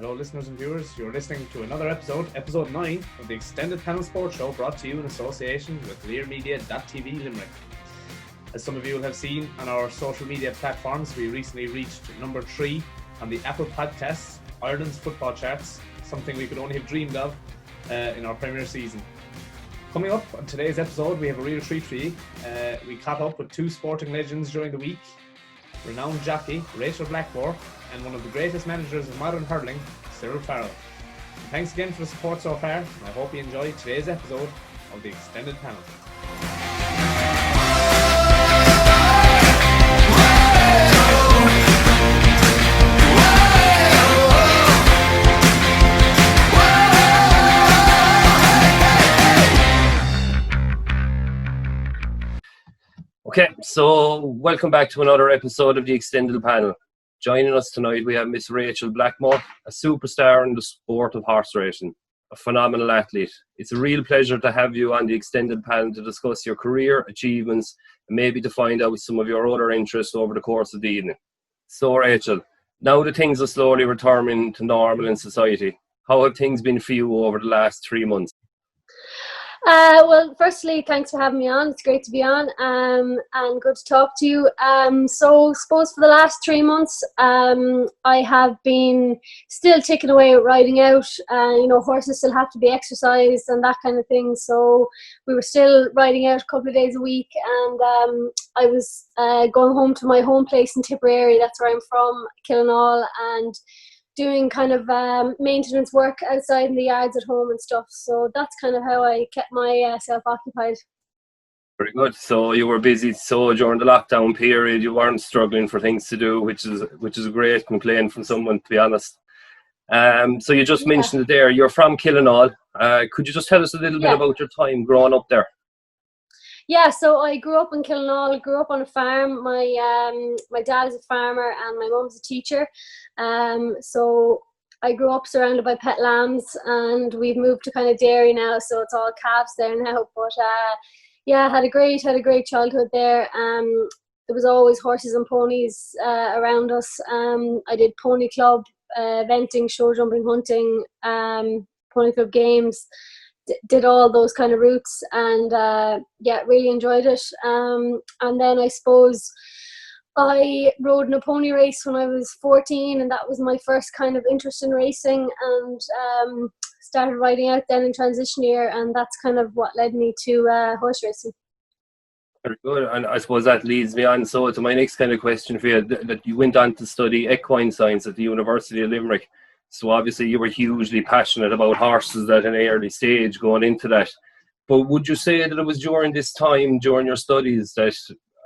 Hello listeners and viewers, you're listening to another episode 9 of the Extended Panel Sports Show, brought to you in association with LearMedia.tv Limerick. As some of you will have seen on our social media platforms, we recently reached number 3 on the Apple Podcasts, Ireland's football charts, something we could only have dreamed of in our Premier season. Coming up on today's episode, we have a real treat for you. We caught up with 2 sporting legends during the week, renowned jockey Rachel Blackmore and one of the greatest managers of modern hurling, Cyril Farrel. And thanks again for the support so far, and I hope you enjoyed today's episode of the Extended Panel. Okay, so welcome back to another episode of the Extended Panel. Joining us tonight we have Miss Rachel Blackmore, a superstar in the sport of horse racing, a phenomenal athlete. It's a real pleasure to have you on the Extended Panel to discuss your career achievements and maybe to find out some of your other interests over the course of the evening. So Rachel, now that things are slowly returning to normal in society, how have things been for you over the last 3 months? Well, firstly, thanks for having me on. It's great to be on, and good to talk to you. So I suppose for the last 3 months, I have been still ticking away at riding out. Horses still have to be exercised and that kind of thing. So we were still riding out a couple of days a week, and I was going home to my home place in Tipperary. That's where I'm from, Killinall, and doing kind of maintenance work outside in the yards at home and stuff. So that's kind of how I kept myself occupied. Very good. So you were busy. So during the lockdown period, you weren't struggling for things to do, which is a great complaint from someone, to be honest. So you just mentioned it there. You're from Killinall. Could you just tell us a little bit about your time growing up there? Yeah, so I grew up in Killinall, grew up on a farm. My dad is a farmer and my mum's a teacher. So I grew up surrounded by pet lambs, and we've moved to kind of dairy now, so it's all calves there now. But had a great childhood there. There was always horses and ponies around us. I did pony club, eventing, show jumping, hunting, pony club games. Did all those kind of routes, and really enjoyed it. And then I suppose I rode in a pony race when I was 14, and that was my first kind of interest in racing, and started riding out then in transition year, and that's kind of what led me to horse racing. Very good, and I suppose that leads me on to my next kind of question for you, that you went on to study equine science at the University of Limerick. So obviously you were hugely passionate about horses at an early stage going into that. But would you say that it was during this time, during your studies, that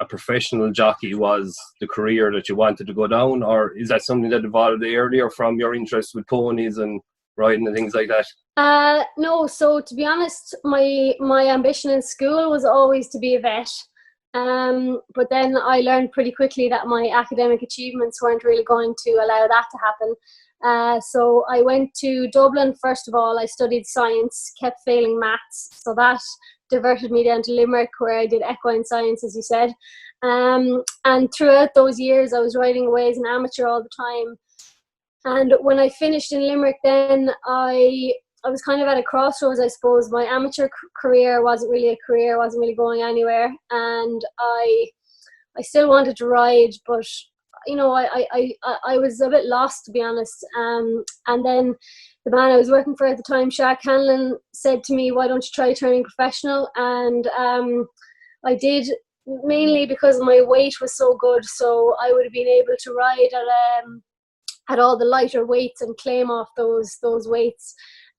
a professional jockey was the career that you wanted to go down? Or is that something that evolved earlier from your interest with ponies and riding and things like that? No, so to be honest, my ambition in school was always to be a vet. But then I learned pretty quickly that my academic achievements weren't really going to allow that to happen. So I went to Dublin. First of all, I studied science, kept failing maths, so that diverted me down to Limerick, where I did equine science, as you said. And throughout those years, I was riding away as an amateur all the time. And when I finished in Limerick, then I was kind of at a crossroads, I suppose. My amateur career wasn't really a career, wasn't really going anywhere, and I still wanted to ride, but I was a bit lost, to be honest. And then the man I was working for at the time, Shark Hanlon, said to me, "Why don't you try turning professional?" And I did, mainly because my weight was so good. So I would have been able to ride at all the lighter weights and claim off those weights.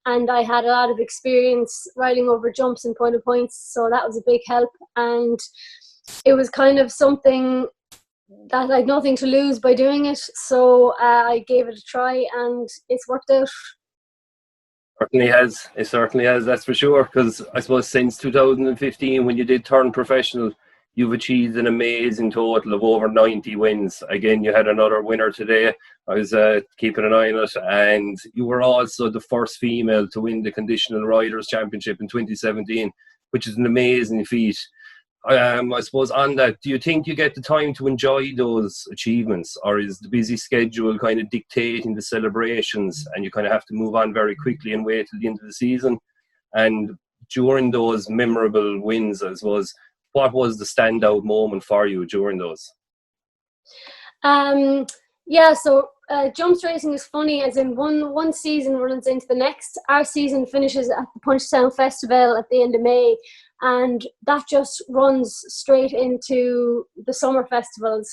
And I had a lot of experience riding over jumps and point of points, so that was a big help. And it was kind of something that I had nothing to lose by doing it, so I gave it a try, and it's worked out. It certainly has, that's for sure, because I suppose since 2015, when you did turn professional, you've achieved an amazing total of over 90 wins. Again, you had another winner today. I was keeping an eye on it, and you were also the first female to win the Conditional Riders Championship in 2017, which is an amazing feat. I suppose on that, do you think you get the time to enjoy those achievements, or is the busy schedule kind of dictating the celebrations and you kind of have to move on very quickly and wait till the end of the season? And during those memorable wins, I suppose, what was the standout moment for you during those? So jumps racing is funny, as in one season runs into the next. Our season finishes at the Punchestown Festival at the end of May, and that just runs straight into the summer festivals,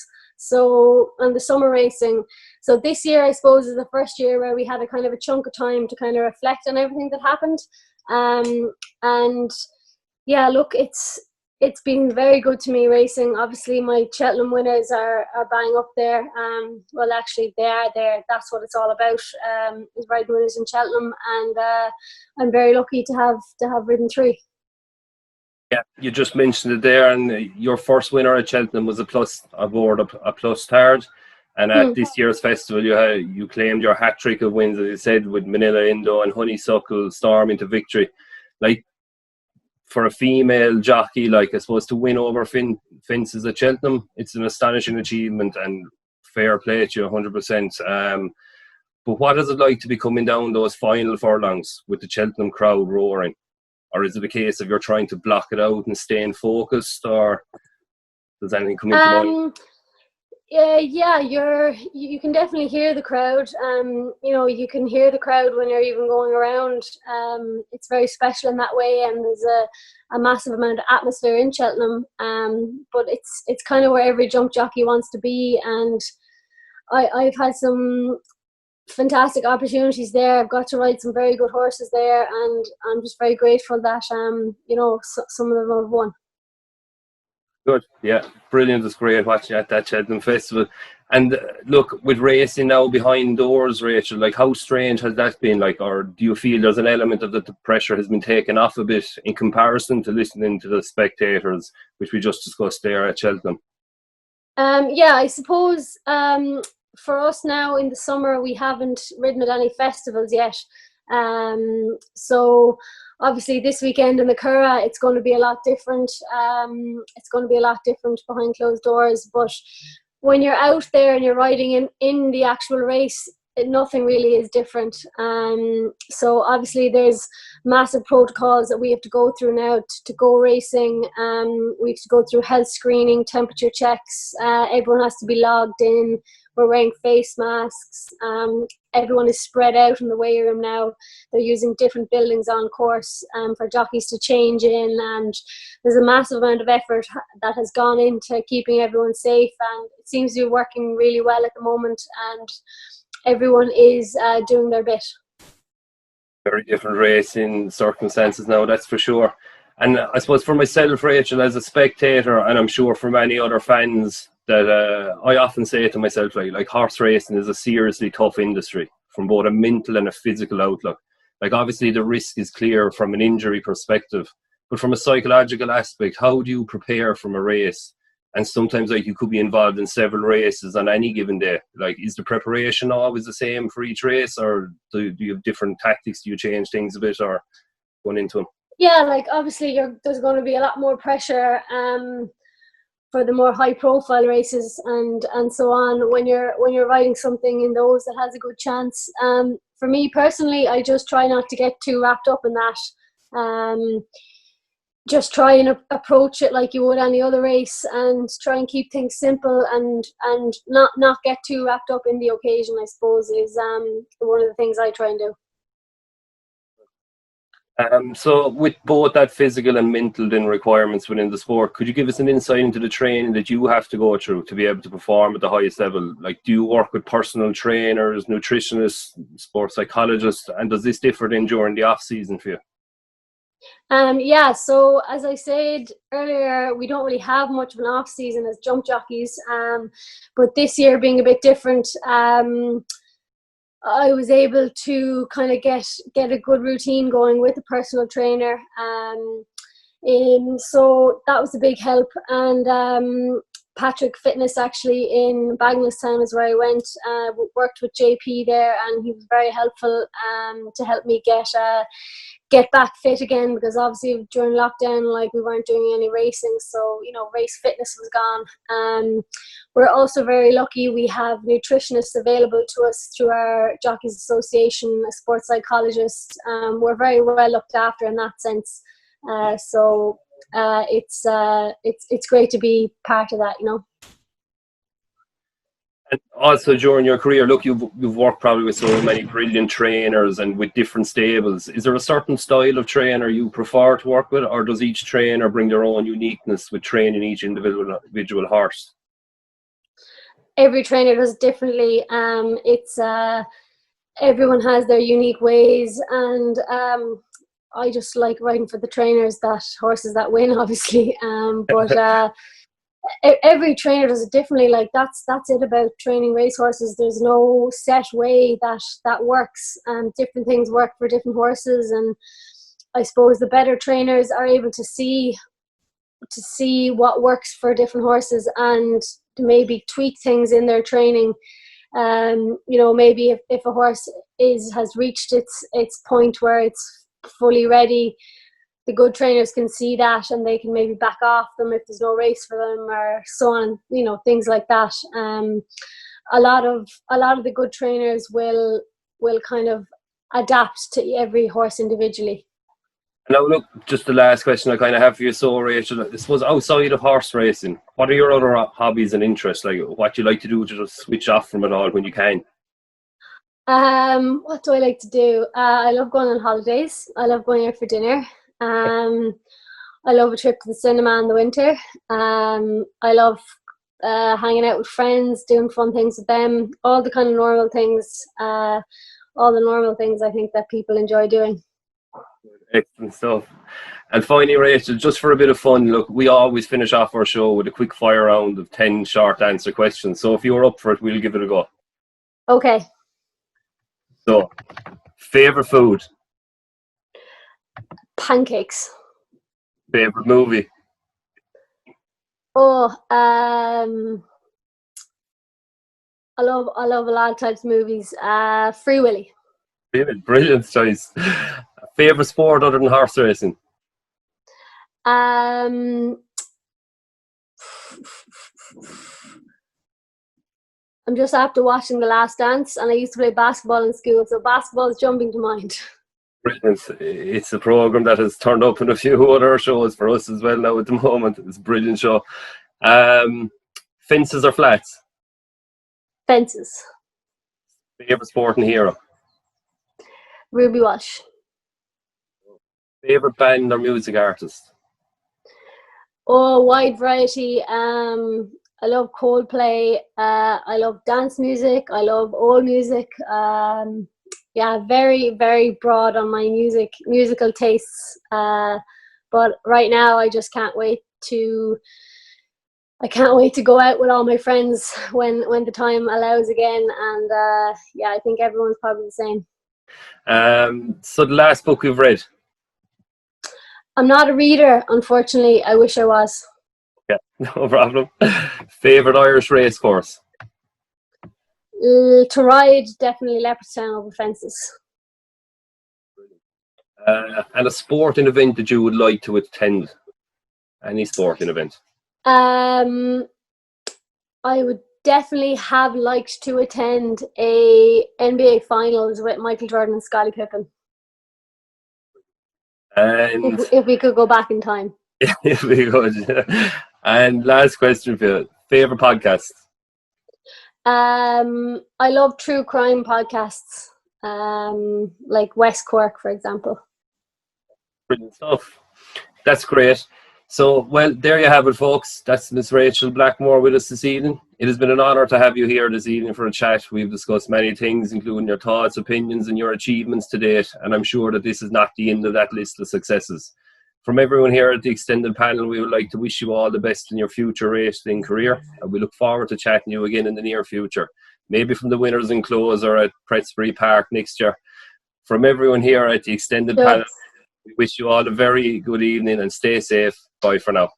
and the summer racing. So this year, I suppose, is the first year where we had a kind of a chunk of time to kind of reflect on everything that happened. And yeah, look, it's been very good to me racing. Obviously, my Cheltenham winners are bang up there. Well, actually, they are there. That's what it's all about, is riding winners in Cheltenham. And I'm very lucky to have ridden 3. Yeah, you just mentioned it there, and your first winner at Cheltenham was a plus third. And at this year's festival, you claimed your hat trick of wins, as you said, with Manila Indo and Honeysuckle Storm into victory. Like, for a female jockey, like, I suppose, to win over fences at Cheltenham, it's an astonishing achievement, and fair play to you, 100%. But what is it like to be coming down those final furlongs with the Cheltenham crowd roaring? Or is it a case of you're trying to block it out and staying focused, or does anything come into mind? Yeah, you can definitely hear the crowd. You can hear the crowd when you're even going around. It's very special in that way, and there's a massive amount of atmosphere in Cheltenham. But it's kind of where every jump jockey wants to be, and I've had some fantastic opportunities there. I've got to ride some very good horses there, and I'm just very grateful that some of them have won. Good, yeah, brilliant. It's great watching at that Cheltenham Festival. And look, with racing now behind doors, Rachel, like, how strange has that been? Like, or do you feel there's an element of that the pressure has been taken off a bit in comparison to listening to the spectators, which we just discussed there at Cheltenham? I suppose for us now in the summer, we haven't ridden at any festivals yet. So obviously this weekend in the Curragh, it's going to be a lot different. It's going to be a lot different behind closed doors. But when you're out there and you're riding in the actual race, nothing really is different. So obviously there's massive protocols that we have to go through now to go racing. We have to go through health screening, temperature checks. Everyone has to be logged in. We're wearing face masks. Everyone is spread out in the weigh room now. They're using different buildings on course for jockeys to change in, and there's a massive amount of effort that has gone into keeping everyone safe, and it seems to be working really well at the moment, and everyone is doing their bit. Very different racing circumstances now, that's for sure. And I suppose for myself, Rachel, as a spectator, and I'm sure for many other fans, that I often say to myself, like horse racing is a seriously tough industry from both a mental and a physical outlook. Like, obviously the risk is clear from an injury perspective, but from a psychological aspect, how do you prepare from a race? And sometimes, like, you could be involved in several races on any given day. Like, is the preparation always the same for each race, or do you have different tactics? Do you change things a bit, or going into them? Yeah, like, obviously there's going to be a lot more pressure for the more high profile races and so on when you're riding something in those that has a good chance. For me personally, I just try not to get too wrapped up in that. Just try and approach it like you would any other race, and try and keep things simple and not get too wrapped up in the occasion, I suppose, is one of the things I try and do. So with both that physical and mental requirements within the sport, could you give us an insight into the training that you have to go through to be able to perform at the highest level? Like, do you work with personal trainers, nutritionists, sports psychologists, and does this differ then during the off season for you? So as I said earlier, we don't really have much of an off season as jump jockeys, but this year being a bit different, I was able to kind of get a good routine going with a personal trainer, so that was a big help. And Patrick Fitness actually in Bagnallstown is where I went. Worked with JP there, and he was very helpful to help me get back fit again, because obviously during lockdown, like, we weren't doing any racing, so race fitness was gone. We're also very lucky, we have nutritionists available to us through our Jockeys Association, a sports psychologist. We're very well looked after in that sense, so it's great to be part of that. And also during your career, look, you've worked probably with so many brilliant trainers and with different stables. Is there a certain style of trainer you prefer to work with, or does each trainer bring their own uniqueness with training each individual horse? Every trainer does it differently. Everyone has their unique ways, and I just like riding for the horses that win, obviously. But every trainer does it differently. Like, that's it about training racehorses. There's no set way that works, and different things work for different horses. And I suppose the better trainers are able to see what works for different horses, and to maybe tweak things in their training. Maybe if a horse has reached its point where it's fully ready, the good trainers can see that, and they can maybe back off them if there's no race for them, or so on. Things like that. A lot of the good trainers will kind of adapt to every horse individually. Now, look, just the last question I kind of have for you, so Rachel, I suppose outside of horse racing, what are your other hobbies and interests? Like, what do you like to do to just switch off from it all when you can? What do I like to do? I love going on holidays. I love going out for dinner. I love a trip to the cinema in the winter. I love hanging out with friends, doing fun things with them, all the kind of normal things, I think that people enjoy doing. Excellent stuff. And finally, Rachel, just for a bit of fun, look, we always finish off our show with a quick fire round of 10 short answer questions. So if you're up for it, we'll give it a go. Okay. So, favourite food? Pancakes. Favourite movie? I love a lot of types of movies. Free Willy. Brilliant choice. Favourite sport other than horse racing? I'm just after watching The Last Dance, and I used to play basketball in school, so basketball is jumping to mind. Brilliant. It's a programme that has turned up in a few other shows for us as well now at the moment. It's a brilliant show. Fences or flats? Fences. Favourite sporting hero? Ruby Walsh. Favourite band or music artist? Wide variety. I love Coldplay. I love dance music. I love old music. Very, very broad on my musical tastes. But right now, I just can't wait to go out with all my friends when the time allows again. And I think everyone's probably the same. So the last book you've read? I'm not a reader, unfortunately. I wish I was. Yeah, no problem. Favourite Irish race course? To ride, definitely Leopardstown over Fences. And a sporting event that you would like to attend? Any sporting event? I would definitely have liked to attend a NBA Finals with Michael Jordan and Scottie Pippen. And if we could go back in time. If we could. And last question for you. Favourite podcast? I love true crime podcasts, like West Cork, for example. Brilliant stuff. That's great. So, well, there you have it, folks. That's Miss Rachel Blackmore with us this evening. It has been an honour to have you here this evening for a chat. We've discussed many things, including your thoughts, opinions, and your achievements to date. And I'm sure that this is not the end of that list of successes. From everyone here at the extended panel, we would like to wish you all the best in your future racing career. And we look forward to chatting to you again in the near future. Maybe from the Winners and Closer at Pretsbury Park next year. From everyone here at the extended panel, we wish you all a very good evening and stay safe. Bye for now.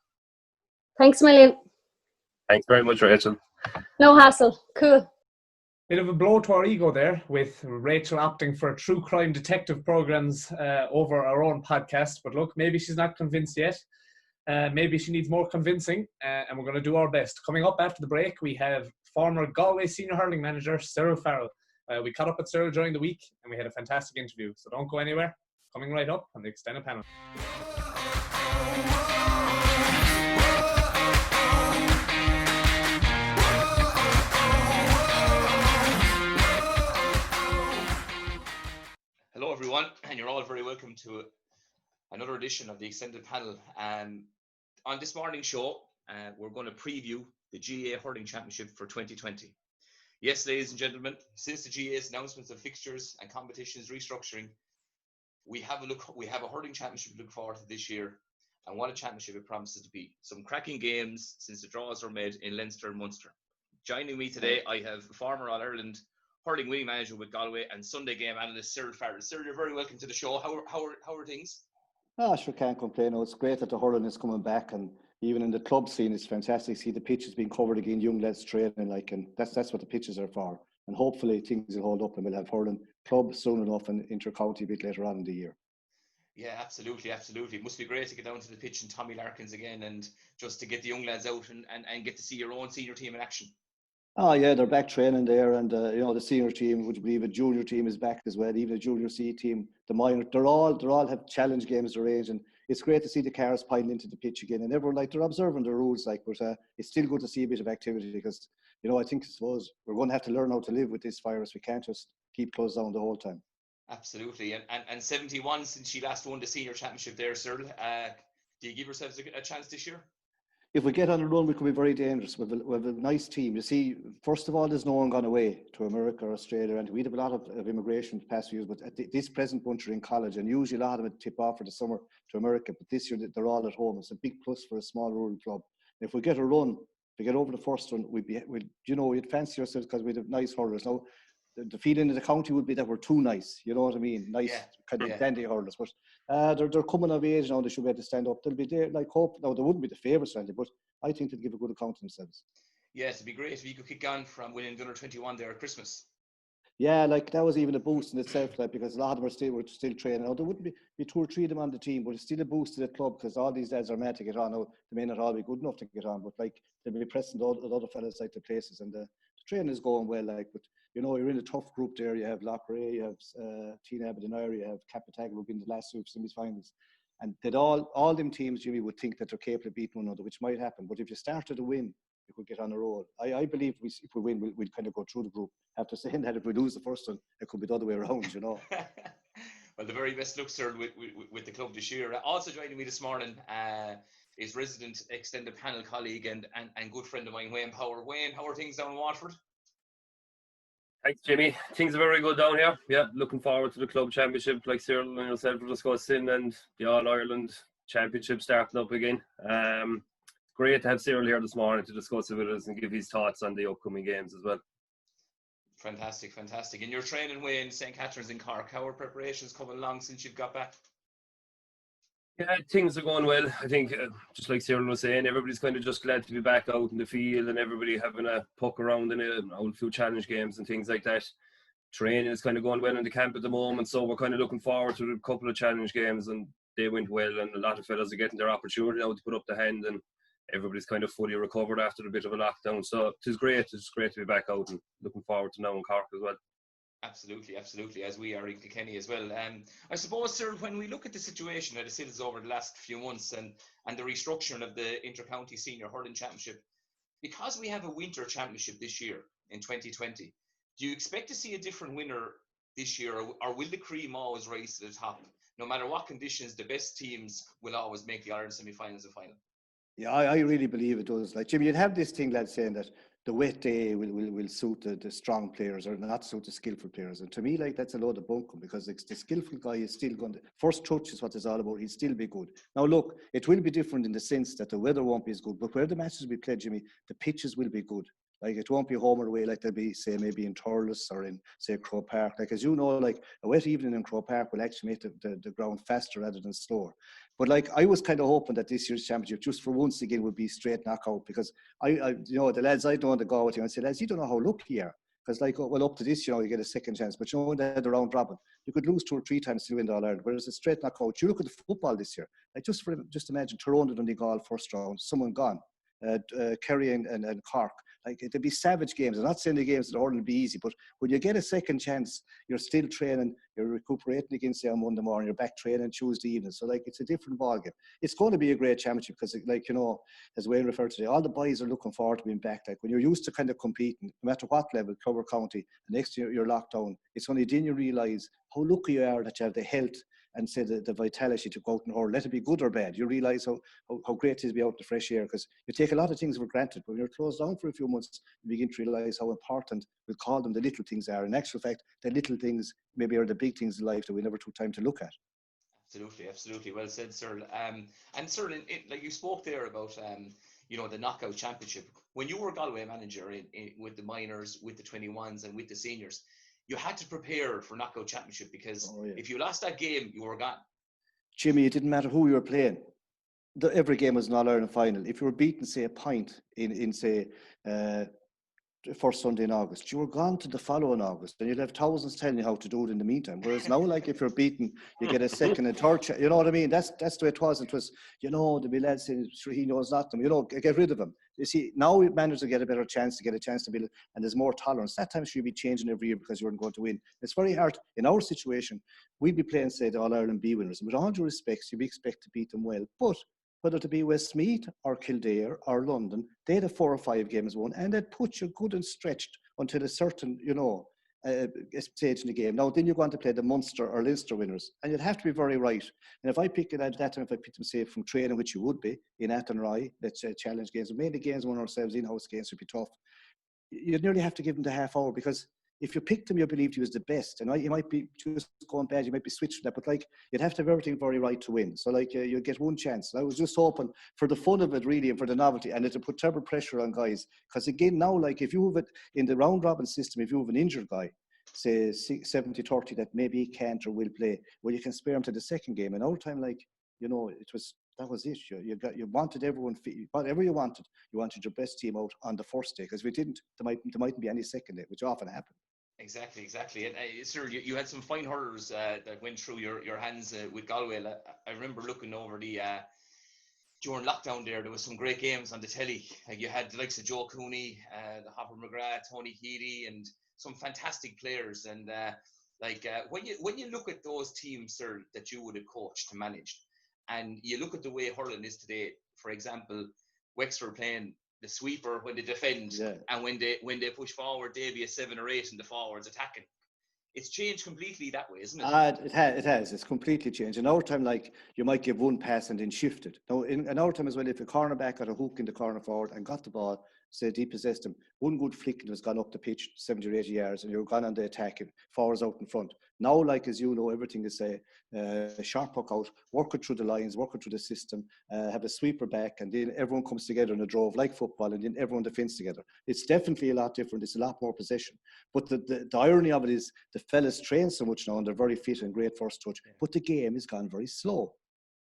Thanks a million. Thanks very much, Rachel. No hassle. Cool. Bit of a blow to our ego there, with Rachel opting for true crime detective programs over our own podcast. But look, maybe she's not convinced yet. Maybe she needs more convincing, and we're going to do our best. Coming up after the break, we have former Galway senior hurling manager Cyril Farrel. We caught up with Cyril during the week, and we had a fantastic interview. So don't go anywhere. Coming right up on the extended panel. Hello everyone, and you're all very welcome to another edition of the extended panel. On this morning's show, we're going to preview the GAA Hurling Championship for 2020. Yes, ladies and gentlemen, since the GAA's announcements of fixtures and competitions restructuring, we have a hurling championship to look forward to this year, and what a championship it promises to be. Some cracking games since the draws were made in Leinster and Munster. Joining me today, I have former All-Ireland hurling winning manager with Galway and Sunday game analyst Cyril Farrel. Cyril, you're very welcome to the show. How are things? Sure, can't complain. It's great that the hurling is coming back, and even in the club scene, it's fantastic to see the pitches being covered again, young lads training, and that's what the pitches are for. And hopefully things will hold up, and we'll have hurling club soon enough and inter-county a bit later on in the year. Yeah, absolutely. It must be great to get down to the pitch in Tommy Larkins again, and just to get the young lads out and get to see your own senior team in action. Oh yeah, they're back training there, and the senior team, would you believe it, junior team is back as well. Even the junior C team, the minor, they all have challenge games arranged, and it's great to see the cars piling into the pitch again, and everyone they're observing the rules, but it's still good to see a bit of activity, because I suppose we're going to have to learn how to live with this virus. We can't just keep closed down the whole time. Absolutely, and 71 since she last won the senior championship there, Cyril. Do you give yourselves a chance this year? If we get on a run, we could be very dangerous. We have a nice team. You see, first of all, there's no one gone away to America or Australia, and we have a lot of immigration the past few years, but at this present bunch are in college, and usually a lot of them tip off for the summer to America, but this year they're all at home. It's a big plus for a small rural club. And if we get a run, to get over the first one, we'd fancy ourselves, because we'd have nice hurlers. Now, the feeling in the county would be that we're too nice, you know what I mean? Nice, kind of dandy hurlers. But they're coming of age now, they should be able to stand up. They'll be there, hope. Now, they wouldn't be the favourites, but I think they'll give a good account of themselves. Yes, it'd be great if you could kick on from winning the under 21 there at Christmas. Yeah, that was even a boost in itself, because a lot of them were still training. Now, there wouldn't be 2 or 3 of them on the team, but it's still a boost to the club, because all these lads are mad to get on. Now, they may not all be good enough to get on, but they'll be pressing all the other fellas the places, and the training is going well. But you're in a tough group there. You have Lochray, you have Teen Abbott and Irie, you have Capitag, who've been in the last 2 semi-finals. And that all them teams, Jimmy, would think that they're capable of beating one another, which might happen. But if you started to win, you could get on a roll. I believe if we win, we'll kind of go through the group. After saying that, if we lose the first one, it could be the other way around, Well, the very best luck, sir, with the club this year. Also joining me this morning is resident extended panel colleague and good friend of mine, Wayne Power. Wayne, how are things down in Waterford? Thanks, Jimmy. Things are very good down here. Yeah, looking forward to the club championship, like Cyril and yourself were discussing, and the All-Ireland championship starting up again. Great to have Cyril here this morning to discuss it with us and give his thoughts on the upcoming games as well. Fantastic. And you're training, Wayne, St. Catherine's in Cork. How are preparations coming along since you've got back? Yeah, things are going well. I think, just like Cyril was saying, everybody's kind of just glad to be back out in the field, and everybody having a puck around in a few challenge games and things like that. Training is kind of going well in the camp at the moment, so we're kind of looking forward to a couple of challenge games, and they went well, and a lot of fellas are getting their opportunity now to put up the hand, and everybody's kind of fully recovered after a bit of a lockdown. So it's great to be back out, and looking forward to now in Cork as well. Absolutely, as we are in Kilkenny as well. I suppose, sir, when we look at the situation that has hit us over the last few months and the restructuring of the Inter-County Senior Hurling Championship, because we have a winter championship this year in 2020, do you expect to see a different winner this year, or will the cream always rise to the top? No matter what conditions, the best teams will always make the Ireland semi-finals and final. Yeah, I really believe it does. Jimmy, you'd have this thing, lads, saying that the wet day will suit the strong players or not suit the skillful players. And to me, that's a load of bunkum, because the skillful guy is still going to, first touch is what it's all about. He'll still be good. Now, look, it will be different in the sense that the weather won't be as good, but where the matches will be played, Jimmy, the pitches will be good. Like, it won't be home or away like they'll be, say, maybe in Thurles or in, say, Croke Park. Like, as you know, like, a wet evening in Croke Park will actually make the ground faster rather than slower. But, like, I was kind of hoping that this year's championship, just for once again, would be straight knockout, because I you know, the lads I know on the Galway team, I say, lads, you don't know how lucky you are. Because, like, well, up to this, you know, you get a second chance. But, you know, when they had the round robin, you could lose 2 or 3 times to win the All-Ireland. Whereas a straight knockout, you look at the football this year, like, just imagine Tyrone and Donegal first round, someone gone. Kerry and Cork, like, it'd be savage games. I'm not saying the games that will be easy, but when you get a second chance, you're still training, you're recuperating again, say, on Monday morning, you're back training Tuesday evening. So, like, it's a different ballgame. It's going to be a great championship because, like, you know, as Wayne referred to today, all the boys are looking forward to being back. Like, when you're used to kind of competing, no matter what level, Clover County, and next year you're locked down, it's only then you realise how lucky you are that you have the health and, say, the vitality to go out and hurl. Let it be good or bad. You realise how great it is to be out in the fresh air, because you take a lot of things for granted. But when you're closed down for a few months, you begin to realise how important, we'll call them, the little things are. In actual fact, the little things maybe are the big things in life that we never took time to look at. Absolutely. Well said, Cyril. And Cyril, like you spoke there about, you know, the knockout championship. When you were Galway manager with the minors, with the 21s, and with the seniors, you had to prepare for knockout championship, because if you lost that game, you were gone. Jimmy, it didn't matter who you were playing. Every game was an All-Ireland final. If you were beaten, say, a point in say, first Sunday in August, you were gone to the following August, and you'd have thousands telling you how to do it in the meantime. Whereas now, like, if you're beaten, you get a second and third you know what I mean? That's the way it was. It was, you know, the lads saying, sure, he knows nothing, you know, get rid of him. You see, now managers to get a better chance, to build, and there's more tolerance. That time should be changing every year because you weren't going to win. It's very hard. In our situation, we'd be playing, say, the All-Ireland B winners, and with all due respect, you'd expect to beat them well. But whether to be Westmeath or Kildare or London, they'd have 4 or 5 games won, and they'd put you good and stretched until a certain, you know, stage in the game. Now, then you're going to play the Munster or Leinster winners, and you'd have to be very right. And if I pick it at that time, if I picked them, say, from training, which you would be, in Athenry, let's say challenge games, mainly games won ourselves, in-house games would be tough. You'd nearly have to give them the half hour, because if you picked him, you believed he was the best. And you might be just going bad, you might be switching that, but, like, you'd have to have everything very right to win. So, like, you'd get one chance. And I was just hoping for the fun of it, really, and for the novelty, and it'll put terrible pressure on guys. Because, again, now, like, if you have it in the round robin system, if you have an injured guy, say 70-30, that maybe he can't or will play, well, you can spare him to the second game. And all time, like, you know, that was it. You wanted everyone, whatever you wanted your best team out on the first day, because if we didn't, there mightn't be any second day, which often happened. Exactly. And Cyril, you had some fine hurlers that went through your hands with Galway. I remember looking over during lockdown there was some great games on the telly. Like, you had the likes of Joe Cooney, the Hopper McGrath, Tony Healy, and some fantastic players. And when you look at those teams, sir, that you would have coached and managed, and you look at the way hurling is today, for example, Wexford playing the sweeper when they defend, and when they push forward, they be a 7 or 8 and the forwards attacking. It's changed completely that way, isn't it? It has. It's completely changed. In our time, like, you might give one pass and then shift it. Now, in our time as well, if a cornerback got a hook in the corner forward and got the ball, say, depossessed him, one good flick and was gone up the pitch 70 or 80 yards, and you're gone on the attack, forwards out in front. Now, like, as you know, everything is a sharp puck out, working through the lines, working through the system, have a sweeper back, and then everyone comes together in a drove like football, and then everyone defends together. It's definitely a lot different. It's a lot more possession. But the irony of it is the fellas train so much now, and they're very fit and great first touch, but the game has gone very slow.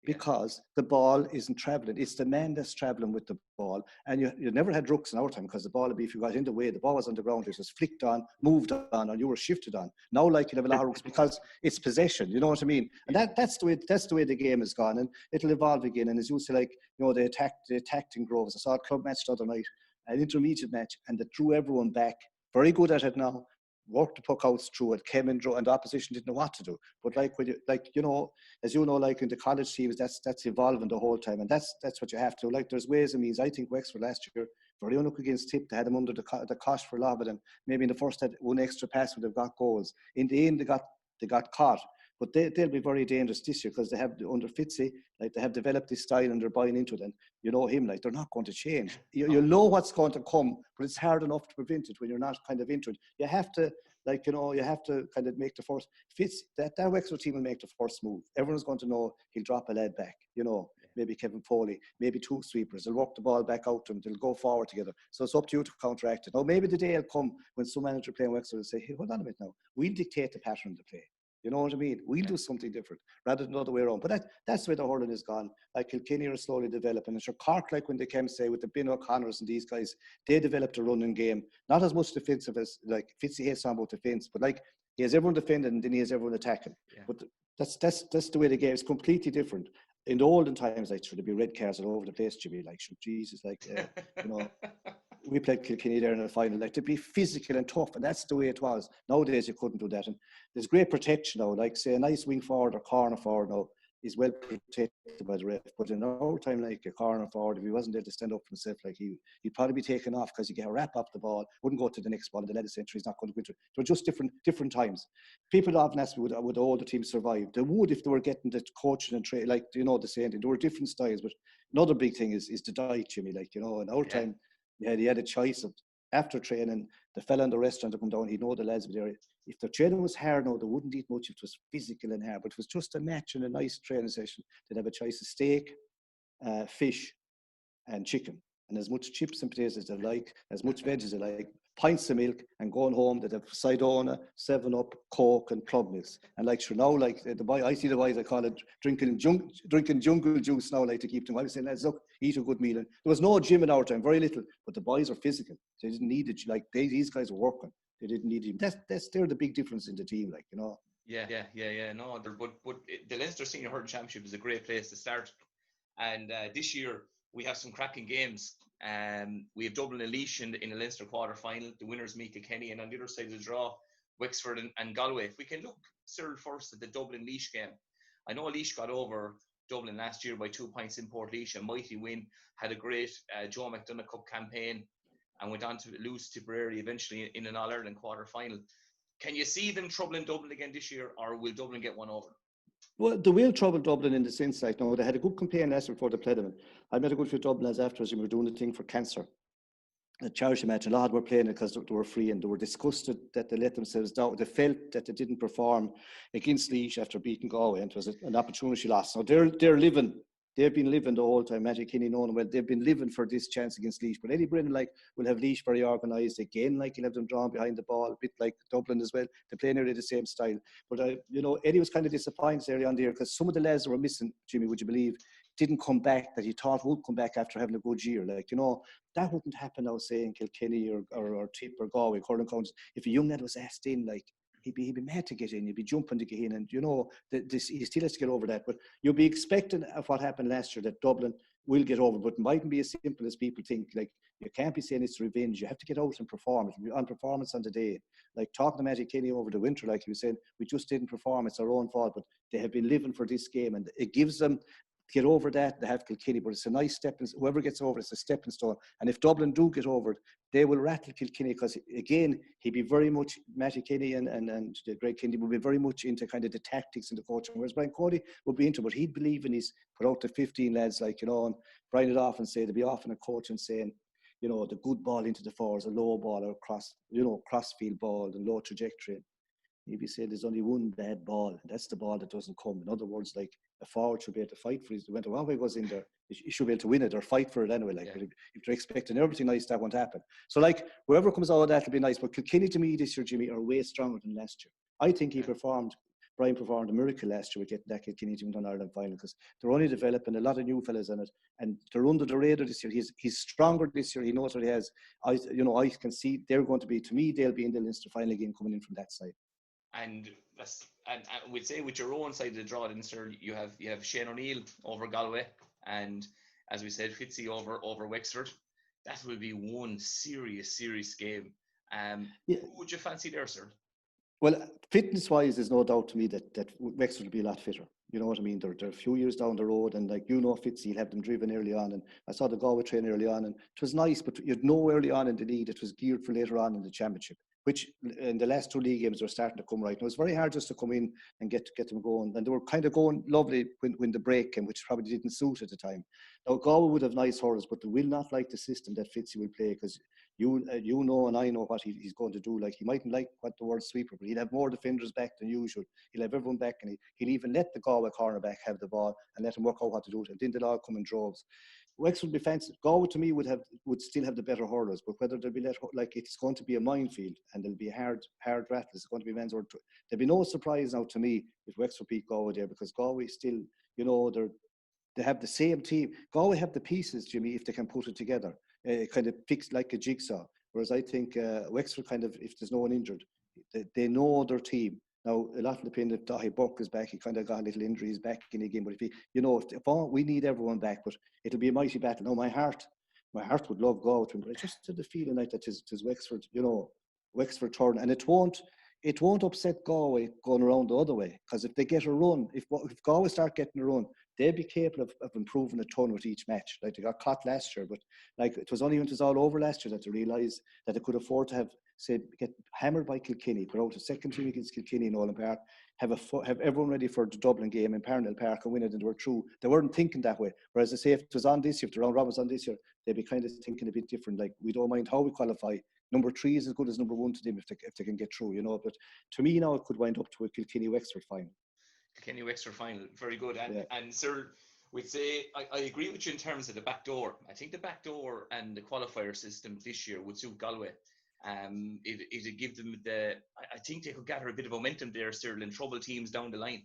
Because the ball isn't travelling. It's the man that's travelling with the ball. And you never had rucks in our time, because the ball would be, if you got in the way, the ball was on the ground, it was flicked on, moved on, and you were shifted on. Now, like, you have a lot of rucks because it's possession, you know what I mean? And that's the way the game has gone, and it'll evolve again. And as you say, like, you know, they attacked in Groves. I saw a club match the other night, an intermediate match, and they threw everyone back. Very good at it now. Worked the puck out through it, came in, and the opposition didn't know what to do. But, like, when you know, as you know, like in the college teams, that's evolving the whole time, and that's what you have to. Like, there's ways and means. I think Wexford last year, very unlucky against Tip, they had them under the cosh for a lot of them. Maybe in the first had one extra pass would have got goals. In the end, they got caught. But they'll be very dangerous this year, because they have, under Fitzy, like, they have developed this style and they're buying into it. And you know him, like, they're not going to change. You know what's going to come, but it's hard enough to prevent it when you're not kind of into it. You have to, like, you know, you have to kind of make the first. That Wexford team will make the first move. Everyone's going to know he'll drop a lad back, you know. maybe Kevin Foley, maybe 2 sweepers. They'll work the ball back out to them. They'll go forward together. So it's up to you to counteract it. Now, maybe the day will come when some manager playing Wexford will say, hey, hold on a minute now. We'll dictate the pattern of the play. You know what I mean? We'll do something different rather than the other way around. But that's where the hurling is gone. Like Kilkenny are slowly developing. And sure, Cork, like when they came, say, with the Ben O'Connors and these guys, they developed a running game. Not as much defensive as, like, Fitzy hates on about defence, but like, he has everyone defending and then he has everyone attacking. Yeah. But that's the way the game is completely different. In the olden times, like, there'd be red cards all over the place, Jimmy. Like, Jesus, like, you know, we played Kilkenny there in the final. Like, to be physical and tough, and that's the way it was. Nowadays, you couldn't do that. And there's great protection now. Like, say, a nice wing forward or corner forward now is well protected by the ref. But in our time, like a corner forward, if he wasn't there to stand up for himself, like he'd probably be taken off because he get a wrap up the ball, wouldn't go to the next ball in the latest century. He's not going to go into it. They're just different times. People often ask me, would all the teams survive? They would if they were getting the coaching and training, like, you know, the same thing. There were different styles, but another big thing is the diet, Jimmy. Like, you know, in our time, he had a choice of, after training, the fella in the restaurant to come down, he'd know the lads were there. If the training was hard, no, they wouldn't eat much if it was physical and hard, but if it was just a match and a nice training session, they'd have a choice of steak, fish, and chicken. And as much chips and potatoes as they like, as much veg as they like, pints of milk, and going home, they'd have Sidona, 7-Up, Coke, and club milks. And like, sure, now, like, the boy, I see the boys, I call it drinking jungle juice now, like, to keep them. I was saying, lads, look, eat a good meal. And there was no gym in our time, very little, but the boys are physical. They didn't need it. Like, these guys were working. They didn't need him. They're the big difference in the team, like, you know. Yeah. No, but the Leinster Senior Hurling Championship is a great place to start. And this year we have some cracking games. We have Dublin and Laois in the Leinster quarter final. The winners meet Kilkenny, and on the other side of the draw, Wexford and Galway. If we can look, Cyril, first at the Dublin Laois game. I know Laois got over Dublin last year by 2 points in Port Laois, a mighty win. Had a great Joe McDonagh Cup campaign, and went on to lose Tipperary eventually in an All-Ireland quarter-final. Can you see them troubling Dublin again this year, or will Dublin get one over? Well, they will trouble Dublin in the sense, like, no, they had a good campaign last year before they played them. I met a good few Dubliners afterwards, and we were doing the thing for cancer. A charity match, a lot were playing it because they were free, and they were disgusted that they let themselves down. They felt that they didn't perform against Laois after beating Galway, and it was an opportunity lost. So they're living. They've been living the whole time. Matty Kinney knowing well, they've been living for this chance against Laois. But Eddie Brennan, like, will have Laois very organised again. Like, he'll have them drawn behind the ball, a bit like Dublin as well. They play nearly the same style. But you know, Eddie was kind of disappointed early on there because some of the lads that were missing, Jimmy, would you believe, didn't come back that he thought would come back after having a good year. Like, you know, that wouldn't happen now, say in Kilkenny or Tip or Galway, Hurling counties. If a young lad was asked in, like, he'd be mad to get in, he'd be jumping to get in, and you know, he still has to get over that. But you'll be expecting of what happened last year that Dublin will get over, but it mightn't be as simple as people think. Like, you can't be saying it's revenge. You have to get out and perform. On performance on the day. Like, talking to Matty Kinney over the winter, like he was saying, we just didn't perform. It's our own fault, but they have been living for this game, and it gives them get over that. They have Kilkenny, but it's a nice step. Whoever gets over it's a stepping stone. And if Dublin do get over it, they will rattle Kilkenny because, again, he'd be very much, Matty Kinney and Greg Kinney will be very much into kind of the tactics and the coaching, whereas Brian Cody would be into, but he'd believe in his put out the 15 lads, like, you know, and Brian would often say, there'd be often a coach and saying, you know, the good ball into the forwards, a low ball or crossfield ball, the low trajectory. He'd be saying there's only one bad ball, and that's the ball that doesn't come. In other words, like, a forward should be able to fight for it. When the wrong way goes in there, you should be able to win it or fight for it anyway. Like, if they're expecting everything nice, that won't happen. So, like, whoever comes out of that will be nice. But Kilkenny, to me, this year, Jimmy, are way stronger than last year. I think Brian performed a miracle last year with getting that Kilkenny team to an Ireland final because they're only developing a lot of new fellas in it, and they're under the radar this year. He's stronger this year. He knows what he has. I can see they're going to be, to me, they'll be in the Leinster final game coming in from that side. And we'd say with your own side of the draw, Leinster, you have Shane O'Neill over Galway, and as we said, Fitzy over Wexford. That will be one serious game. Who would you fancy there, sir? Well, fitness-wise, there's no doubt to me that Wexford will be a lot fitter. You know what I mean? They're a few years down the road, and like, you know, Fitzy, he'll have them driven early on. And I saw the Galway train early on, and it was nice, but you'd know early on in the league it was geared for later on in the championship, which in the last 2 league games were starting to come right. And it was very hard just to come in and get them going. And they were kind of going lovely when the break came, which probably didn't suit at the time. Now, Galway would have nice hurlers, but they will not like the system that Fitzy will play because you know, and I know what he's going to do. Like, he mightn't like what the word sweeper, but he'll have more defenders back than usual. He'll have everyone back, and he'll even let the Galway cornerback have the ball and let him work out what to do. And then they'll all come in droves. Wexford would be fancy. Galway, to me, would still have the better hurlers, but whether they'll be like, it's going to be a minefield, and there'll be hard rattles. It's going to be men's word. There'll be no surprise now to me if Wexford beat Galway there, because Galway still, you know, they have the same team. Galway have the pieces, Jimmy, if they can put it together, kind of fixed like a jigsaw. Whereas I think Wexford, kind of, if there's no one injured, they know their team. Now, a lot of the depend if Dahi Buck is back. He kind of got a little injuries back in the game. But if he, you know, if we need everyone back, but it'll be a mighty battle. Now, my heart would love Galway to him, but I just had the feeling like that is Wexford, you know, Wexford turn, and it won't upset Galway going around the other way, because if they get a run, if Galway start getting a run, they'll be capable of improving a ton with each match. Like, they got caught last year, but like, it was only when it was all over last year that they realised that they could afford to get hammered by Kilkenny, put out a second team against Kilkenny in Nolan Park, have everyone ready for the Dublin game in Parnell Park and win it, and they were through. They weren't thinking that way. Whereas I say, if it was on this year, if the round robin was on this year, they'd be kind of thinking a bit different. Like, we don't mind how we qualify. Number 3 is as good as number 1 to them if they can get through, you know. But to me now, it could wind up to a Kilkenny Wexford final. Kilkenny Wexford final, very good. And Cyril, we'd say I agree with you in terms of the back door. I think the back door and the qualifier system this year would suit Galway. It'd give them I think they could gather a bit of momentum there, Cyril, and trouble teams down the line.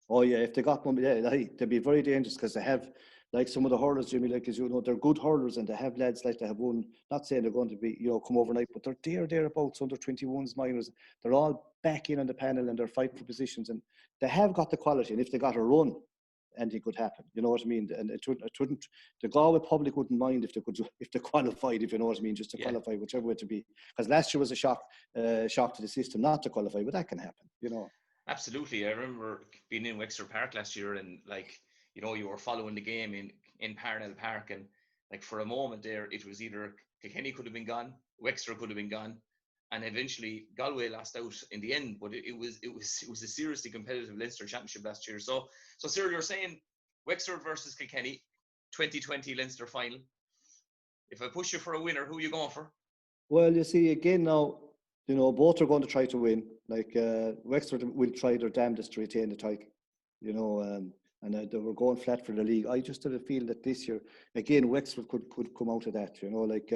Oh yeah, if they got one, yeah, they'd be very dangerous, because they have, like, some of the hurlers, Jimmy, like, as you know, they're good hurlers, and they have lads like, they have one, not saying they're going to be, you know, come overnight, but they're thereabouts, under 21s, minors. They're all back in on the panel, and they're fighting for positions, and they have got the quality. And if they got a run, anything could happen. You know what I mean? And it wouldn't. The Galway public wouldn't mind if they qualified. If you know what I mean, just to qualify, whichever way to be. Because last year was a shock to the system not to qualify, but that can happen. You know. Absolutely. I remember being in Wexford Park last year, and, like, you know, you were following the game in Parnell Park, and, like, for a moment there, it was either Kilkenny could have been gone, Wexford could have been gone, and eventually Galway lost out in the end. But it was a seriously competitive Leinster Championship last year. So Cyril, you're saying Wexford versus Kilkenny, 2020 Leinster final. If I push you for a winner, who are you going for? Well, you see, again now, you know, both are going to try to win. Like, Wexford will try their damnedest to retain the title, you know, and they were going flat for the league. I just had a feeling that this year, again, Wexford could come out of that, you know, like,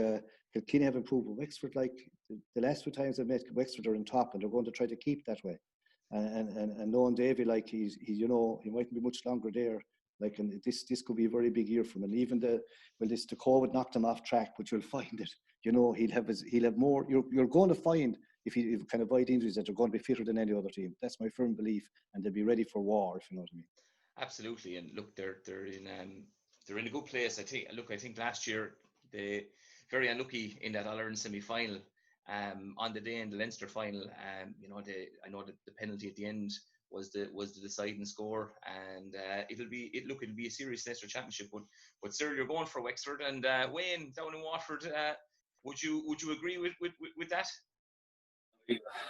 Kilkenny have improved, but Wexford, like, the last 2 times I've met Wexford are in top, and they're going to try to keep that way. And knowing Davy, like, he's you know, he mightn't be much longer there. Like, and this could be a very big year for him. And even the COVID knocked him off track, but you'll find it. You know, he'll have more. You're going to find, if he kind of avoid injuries, that they're going to be fitter than any other team. That's my firm belief, and they'll be ready for war, if you know what I mean. Absolutely. And look, they're in a good place. I think last year they very unlucky in that All-Ireland semi-final. On the day in the Leinster final, you know, I know that the penalty at the end was the deciding score, and it'll be a serious Leinster championship. But Cyril, you're going for Wexford, and Wayne down in Waterford. Would you agree with that?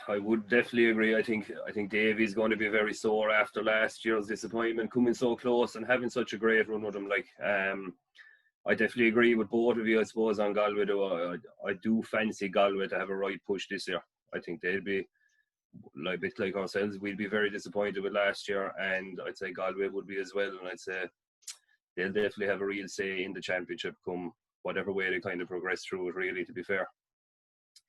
I would definitely agree. I think Davy's going to be very sore after last year's disappointment, coming so close and having such a great run with him. Like, I definitely agree with both of you, I suppose, on Galway. I do fancy Galway to have a right push this year. I think they'll be a bit like ourselves. We'd be very disappointed with last year, and I'd say Galway would be as well. And I'd say they'll definitely have a real say in the championship, come whatever way they kind of progress through it, really, to be fair.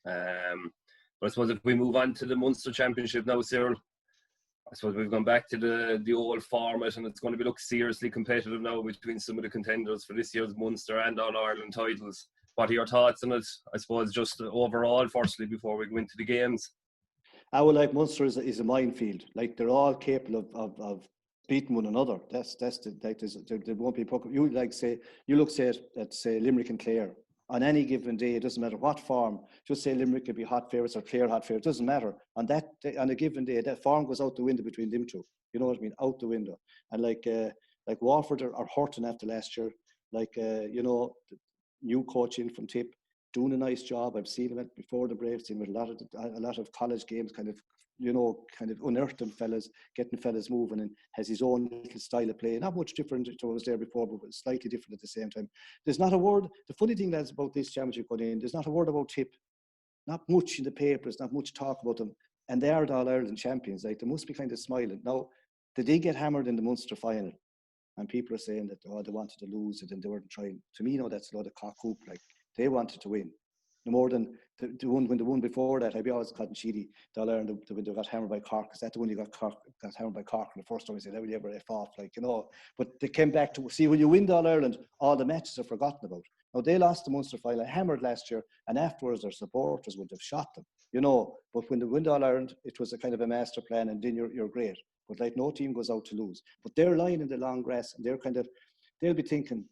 But I suppose if we move on to the Munster Championship now, Cyril, I suppose we've gone back to the old format, and it's going to be seriously competitive now between some of the contenders for this year's Munster and All-Ireland titles. What are your thoughts on it, I suppose, just overall, firstly, before we go into the games? I would like Munster is a minefield. Like, they're all capable of beating one another. There won't be you look at Limerick and Clare. On any given day, it doesn't matter what form. Just say Limerick could be hot favourites or Clare hot favourites. It doesn't matter. On a given day, that form goes out the window between them two. You know what I mean? Out the window. And like Waterford are hurting after last year. Like, you know, new coach in from Tip, doing a nice job. I've seen him before the Braves team with a lot of college games kind of you know, kind of unearthed them fellas, getting fellas moving, and has his own little style of play. Not much different to what was there before, but slightly different at the same time. There's not a word. The funny thing that's about this championship going in, there's not a word about Tip. Not much in the papers, not much talk about them. And they are the All-Ireland champions. Like, they must be kind of smiling. Now, they did get hammered in the Munster final. And people are saying that, oh, they wanted to lose it and they weren't trying. To me, no, that's a lot of cock hoop. Like, they wanted to win. No more than the one when the one before that, I'd be always cutting cheaty. The All-Ireland, when they got hammered by Cork. Is that the one you got hammered by Cork in the first time? I said, how will you ever F off? Like, you know. But they came back to, see, when you win the All-Ireland, all the matches are forgotten about. Now, they lost the Munster final, hammered last year, and afterwards their supporters would have shot them, you know. But when they win the All-Ireland, it was a kind of a master plan, and then you're great. But like, no team goes out to lose. But they're lying in the long grass, and they'll be thinking,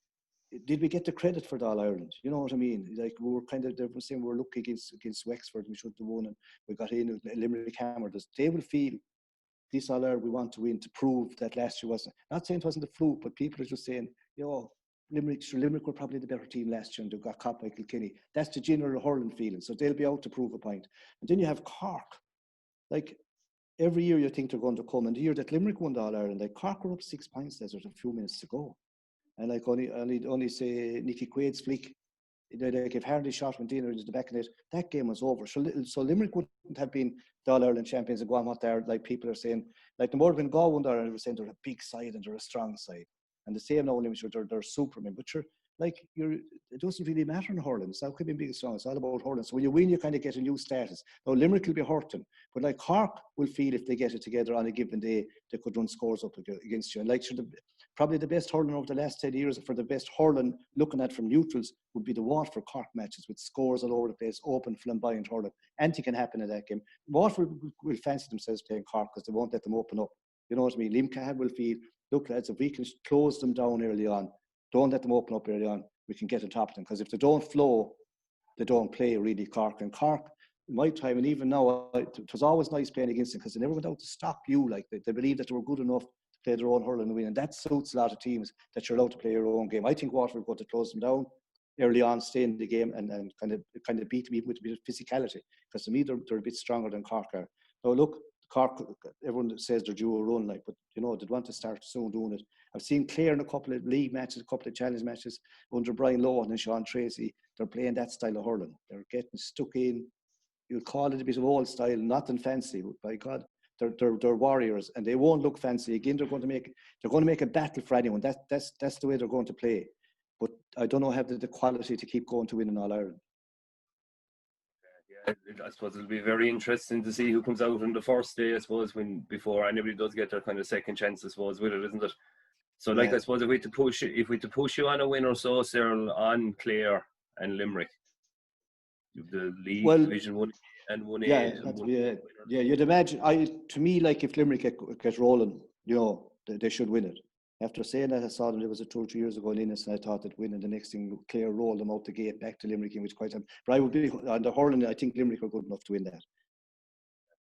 did we get the credit for the All-Ireland? You know what I mean? Like, we were kind of, they were saying we were lucky against Wexford, we should have won, and we got in with Limerick hammered us. They will feel this All-Ireland we want to win to prove that last year wasn't, not saying it wasn't a fluke, but people are just saying, you know, Limerick were probably the better team last year and they got caught by Kilkenny. That's the general hurling feeling. So they'll be out to prove a point. And then you have Cork. Like, every year you think they're going to come. And the year that Limerick won the All-Ireland, like, Cork were up 6 points. There's a few minutes to go. And like, only say Nicky Quaid's flick, like, if Hardy shot went in or into the back of it, that game was over. So Limerick wouldn't have been the All-Ireland champions and gone what they're, like, people are saying. Like, the more when Galway won the All-Ireland, they were saying they're a big side and they're a strong side. And the same now, they're Supermen. But it doesn't really matter in hurling. It's not being big and strong. It's all about hurling. So when you win, you kind of get a new status. Now, Limerick will be hurting. But like, Cork will feel if they get it together on a given day, they could run scores up against you. And like, probably the best hurling over the last 10 years, for the best hurling looking at from neutrals, would be the Waterford Cork matches with scores all over the place, open, flamboyant hurling. Anything can happen in that game. Waterford will fancy themselves playing Cork because they won't let them open up. You know what I mean? Limca will feel, look, lads, if we can close them down early on, don't let them open up early on, we can get on top of them. Because if they don't flow, they don't play really, Cork. And Cork, in my time, and even now, it was always nice playing against them because they never went out to stop you. Like, they believed that they were good enough to play their own hurling and win. And that suits a lot of teams, that you're allowed to play your own game. I think Waterford will go to close them down early on, stay in the game and kind of beat them even with a bit of physicality. Because to me, they're a bit stronger than Cork are. So look, Cork, everyone says they're due a run, like, but you know, they'd want to start soon doing it. I've seen Clare in a couple of league matches, a couple of challenge matches under Brian Lohan and Sean Tracy. They're playing that style of hurling. They're getting stuck in. You'll call it a bit of old style, nothing fancy, but by God, they're warriors, and they won't look fancy. Again, they're going to make a battle for anyone. That's the way they're going to play. But I don't know have the quality to keep going to win in All Ireland. I suppose it'll be very interesting to see who comes out on the first day, I suppose, before anybody does get their kind of second chance, I suppose, with it, isn't it? So, like, yeah. I suppose if we had to push you on a win or so, Cyril, on Clare and Limerick, the league, Division 1 and 1A. Yeah, you'd imagine. To me, like, if Limerick get rolling, you know, they should win it. After saying that, I saw them, there was 2 or 3 years ago in Innis, and I thought that winning the next thing, Clare rolled them out the gate back to Limerick, which quite time. But I would be on the hurling. I think Limerick are good enough to win that.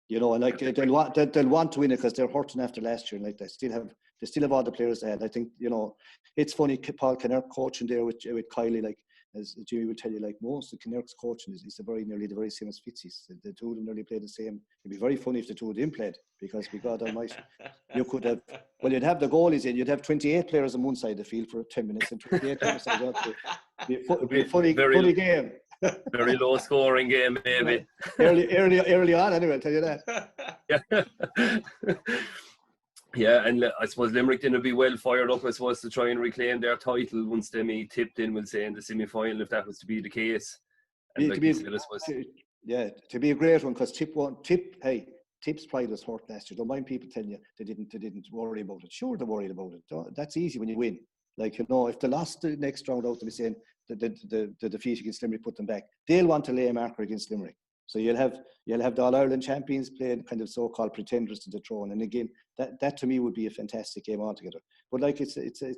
You know, and like, they'll want to win it because they're hurting after last year. And like, they still have all the players they had. I think, you know, it's funny, Paul Kinnerk coaching there with Kylie, like, as Jimmy would tell you, like, most of Kinnerk's coaching is nearly the very same as Fitzy's. The two of them nearly play the same. It'd be very funny if the two of them played, because God Almighty, you could have, well, you'd have the goalies in, you'd have 28 players on one side of the field for 10 minutes and 28 players on the other. It'd be a funny game. Very low scoring game, maybe. early on, anyway, I'll tell you that. Yeah, and I suppose Limerick didn't be well fired up, I suppose, to try and reclaim their title once they tipped in, we'll say, in the semi-final, if that was to be the case. And to be a great one, because Tip's pride was hurt last year. Don't mind people telling you they didn't worry about it. Sure, they're worried about it. That's easy when you win. Like, you know, if they lost the next round out, they'll be saying the defeat against Limerick put them back. They'll want to lay a marker against Limerick. So you'll have the All-Ireland champions playing kind of so-called pretenders to the throne. And again, that to me would be a fantastic game altogether. But like, it's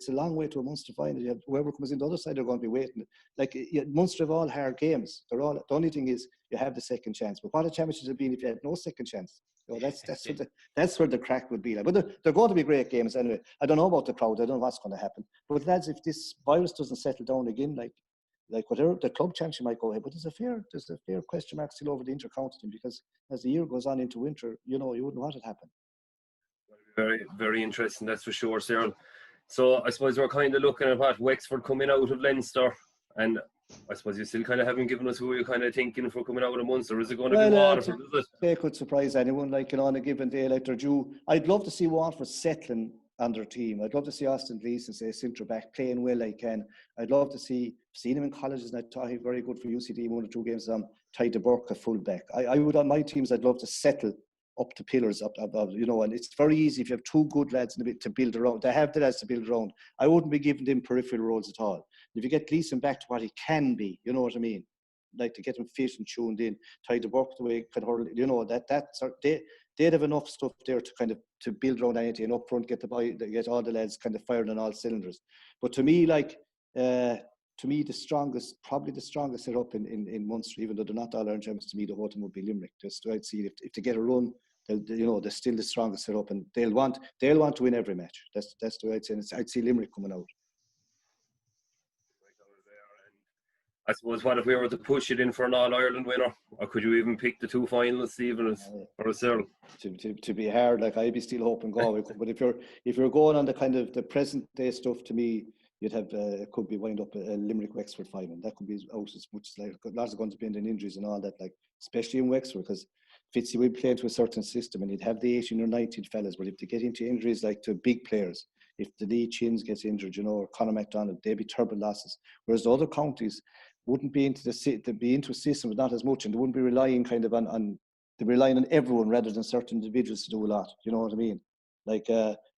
a long way to a Munster final. You have whoever comes in the other side are going to be waiting. Like, Munster have all hard games. The only thing is you have the second chance. But what a championship would be if you had no second chance. So that's where the crack would be like. But they're going to be great games anyway. I don't know about the crowd. I don't know what's going to happen. But lads, if this virus doesn't settle down again, like, like whatever the club championship might go ahead, but there's a fair question mark still over the inter-county team, because as the year goes on into winter, you wouldn't want it to happen. Very, very interesting, that's for sure, Cyril. So I suppose we're kind of looking at what Wexford coming out of Leinster, and I suppose you still kind of haven't given us who you're kind of thinking for coming out of Munster. Is it going to be Waterford? Is it? They could surprise anyone, like, on a given day, like they're due. I'd love to see Waterford settling on their team. I'd love to see Austin Gleeson, say, centre back, playing well like Ken. I'd love to seen him in colleges, and I thought he was very good for UCD, 1 or 2 games. Ty de Burke, a full back. I would, on my teams, I'd love to settle up the pillars up, and it's very easy if you have 2 good lads in a bit to build around. They have the lads to build around. I wouldn't be giving them peripheral roles at all. If you get Gleeson back to what he can be, you know what I mean? Like, to get him fit and tuned in, Ty de Burke the way he can hurl, they'd have enough stuff there to kind of to build around anything, and up front get all the lads kind of firing on all cylinders. But to me, probably the strongest setup in Munster, even though they're not all Ireland champions, to me the whole team would be Limerick. Just I'd see if they get a run, they're still the strongest setup, and they'll want to win every match. That's the way I'd say. I'd see Limerick coming out. I suppose, what if we were to push it in for an All-Ireland winner? Or could you even pick the 2 finalists, Stephen, or a Cyril? To be hard, like, I'd be still hoping Galway. But if you're going on the kind of the present day stuff, to me, you'd have it could be wind up a Limerick Wexford final. That could be out as much as, like, lots of going to be in injuries and all that, like, especially in Wexford, because Fitzy will play into a certain system, and he'd have the 18 or 19 fellas. But if they get into injuries, like to big players, if the Lee Chins gets injured, or Conor MacDonald, they'd be terrible losses. Whereas the other counties wouldn't be into a system, but not as much, and they wouldn't be relying kind of on everyone rather than certain individuals to do a lot. You know what I mean? Like,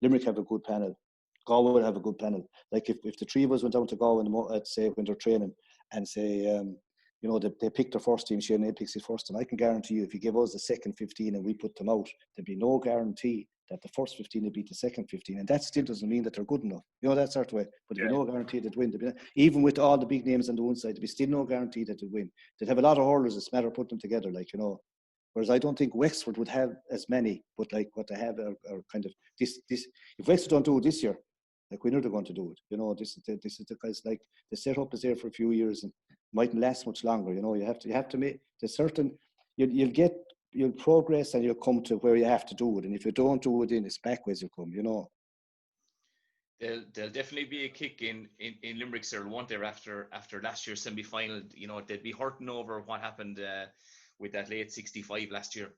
Limerick have a good panel. Galway would have a good panel. Like, if the 3 of us went down to Galway at, say, when they're training, and say, they picked their first team, Shane O'Neill picks his first team, I can guarantee you, if you give us the second 15 and we put them out, there'd be no guarantee that the first 15 would beat the second 15, and that still doesn't mean that they're good enough. That sort of way. But there'd be no guarantee they'd win. Even with all the big names on the one side, there'd be still no guarantee that they'd win. They'd have a lot of hurlers. It's a matter of putting them together, like, Whereas I don't think Wexford would have as many, but like what they have are kind of this. If Wexford don't do it this year, like, we know they're going to do it. This is the guys, like, the setup is there for a few years and mightn't last much longer. You have to make the certain. You'll progress and you'll come to where you have to do it. And if you don't do it, then it's backwards you come. There'll definitely be a kick in Limerick, sir, won't there, after last year's semi-final? They'd be hurting over what happened with that late 65 last year.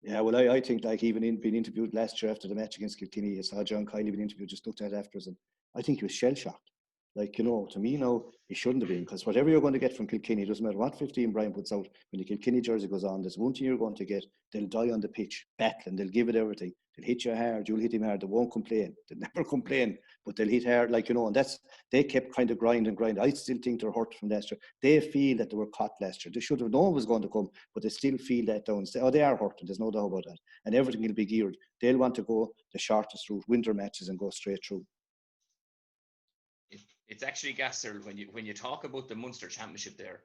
Yeah, well, I think, like, even being interviewed last year after the match against Kilkenny, I saw John Kiley being interviewed, just looked at it afterwards, and I think he was shell-shocked. Like, to me now, he shouldn't have been, because whatever you're going to get from Kilkenny, it doesn't matter what 15 Brian puts out, when the Kilkenny jersey goes on, there's one thing you're going to get. They'll die on the pitch, battling, they'll give it everything. They'll hit you hard, you'll hit him hard, they won't complain. They'll never complain, but they'll hit hard, like, and they kept kind of grinding. I still think they're hurt from last year. They feel that they were caught last year. They should have known it was going to come, but they still feel that down. They are hurt, there's no doubt about that. And everything will be geared. They'll want to go the shortest route, winter matches, and go straight through. It's actually Gasser when you talk about the Munster Championship there,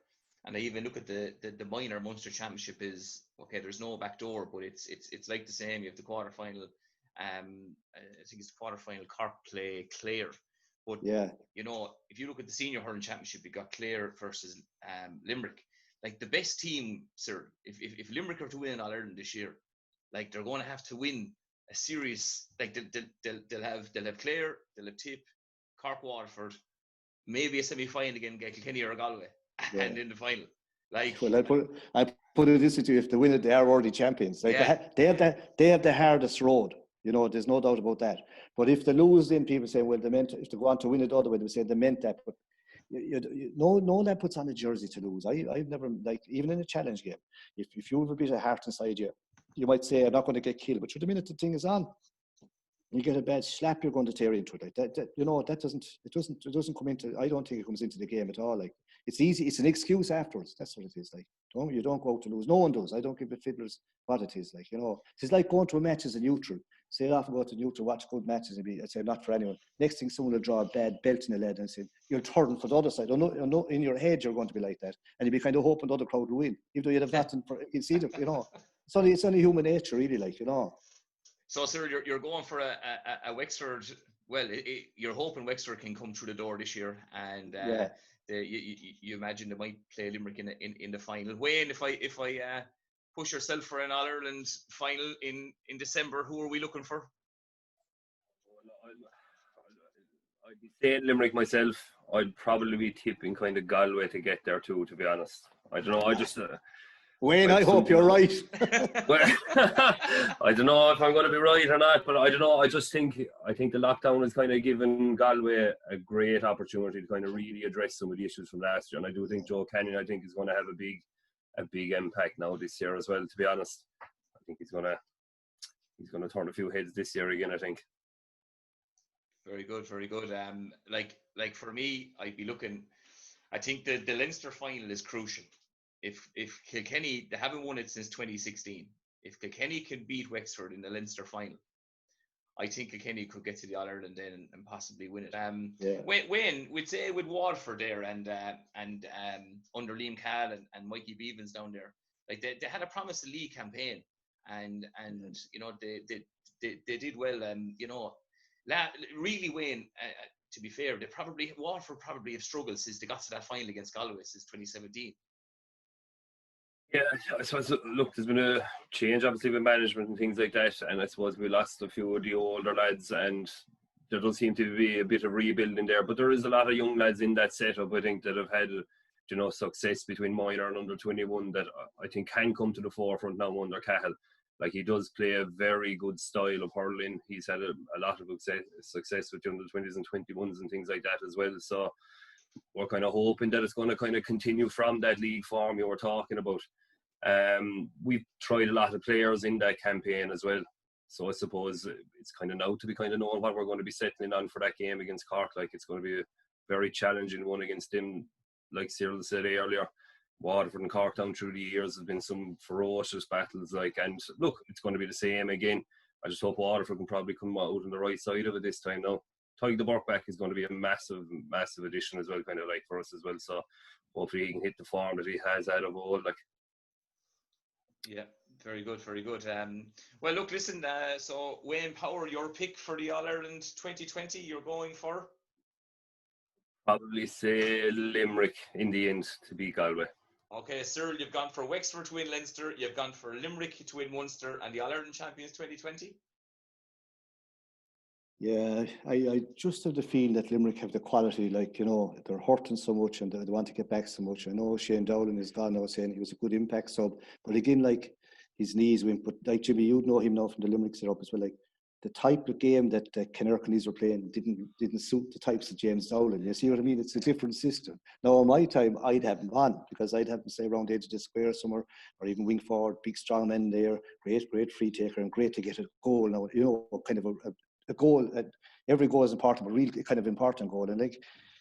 and I even look at the minor Munster Championship is okay. There's no back door, but it's like the same. You have the quarter final. I think it's the quarter final. Cork play Clare, but yeah, if you look at the senior hurling championship, you got Clare versus Limerick. Like, the best team, sir. If Limerick are to win All Ireland this year, like, they're going to have to win a series. Like, they'll have Clare, they'll have Tip, Cork, Waterford, maybe a semi-final again, Kilkenny or Galway, and in the final. Like, well, I put it this way: if they win it, they are already champions. Like, they have the hardest road. There's no doubt about that. But if they lose, then people say, well, they meant, if they go on to win it the other way, they say they meant that. But no one puts on a jersey to lose. I've never, like, even in a challenge game, if you have a bit of heart inside you, you might say, I'm not going to get killed. But the minute the thing is on, you get a bad slap, you're going to tear into it. Like that it doesn't come into. I don't think it comes into the game at all. Like, it's easy. It's an excuse afterwards. That's what it is. Like, you don't go out to lose. No one does. I don't give a fiddler's what it is. Like, it's like going to a match as a neutral. Say, I often go to neutral, watch good matches, and I'd say, not for anyone. Next thing, someone will draw a bad belt in the lead and say, you're turning for the other side. In your head, you're going to be like that, and you'd be kind of hoping the other crowd will win, even though you'd have nothing for. You see them. It's only human nature, really. Like, So, sir, you're going for a Wexford. Well, you're hoping Wexford can come through the door this year, and you imagine they might play Limerick in the final. Wayne, if I push yourself for an All-Ireland final in December, who are we looking for? I'd be saying Limerick myself. I'd probably be tipping kind of Galway to get there too, to be honest. I don't know. I just Wayne, I hope you're right. Well, I don't know if I'm going to be right or not, but I don't know. I think the lockdown has kind of given Galway a great opportunity to kind of really address some of the issues from last year, and I do think Joe Canning, I think, is going to have a big impact now this year as well. To be honest, I think he's going to turn a few heads this year again, I think. Very good, very good. Like for me, I'd be looking. I think the Leinster final is crucial. If Kilkenny, they haven't won it since 2016. If Kilkenny can beat Wexford in the Leinster final, I think Kilkenny could get to the All-Ireland then and possibly win it. When we'd say with Waterford there and under Liam Cahill and Mikey Beavens down there, like they had a promise of league campaign and you know they did well, and you know really Wayne. To be fair, Waterford probably have struggled since they got to that final against Galway since 2017. Yeah, I suppose, look, there's been a change, obviously, with management and things like that, and I suppose we lost a few of the older lads, and there does seem to be a bit of rebuilding there, but there is a lot of young lads in that setup, I think, that have had, you know, success between minor and under 21 that I think can come to the forefront now under Cahill. Like, he does play a very good style of hurling. He's had a lot of success with the under 20s and 21s and things like that as well, so we're kind of hoping that it's going to kind of continue from that league form you were talking about. We've tried a lot of players in that campaign as well, so I suppose it's kind of now to be kind of knowing what we're going to be settling on for that game against Cork. Like, it's going to be a very challenging one against them. Like Cyril said earlier, Waterford and Cork down through the years have been some ferocious battles, like, and look, it's going to be the same again. I just hope Waterford can probably come out on the right side of it this time now. Tyg the Burke back is going to be a massive addition as well, kind of like for us as well. So hopefully he can hit the form that he has out of old. Like, yeah, very good, very good. Well, look, listen. So Wayne Power, your pick for the All-Ireland 2020, you're going for? Probably say Limerick in the end to beat Galway. Okay, Cyril, you've gone for Wexford to win Leinster, you've gone for Limerick to win Munster, and the All-Ireland champions 2020. Yeah, I just have the feeling that Limerick have the quality, like, you know, they're hurting so much and they want to get back so much. I know Shane Dowling is gone now, saying he was a good impact sub, but again, like, his knees went, but like Jimmy, you'd know him now from the Limerick setup as well, like, the type of game that Kennerk and these were playing didn't suit the types of James Dowling. You see what I mean? It's a different system. Now, in my time, I'd have him on because I'd have him say around the edge of the square somewhere, or even wing forward, big strong men there, great free taker, and great to get a goal. Now, you know, kind of a goal. Every goal is important, but really kind of important goal. And like,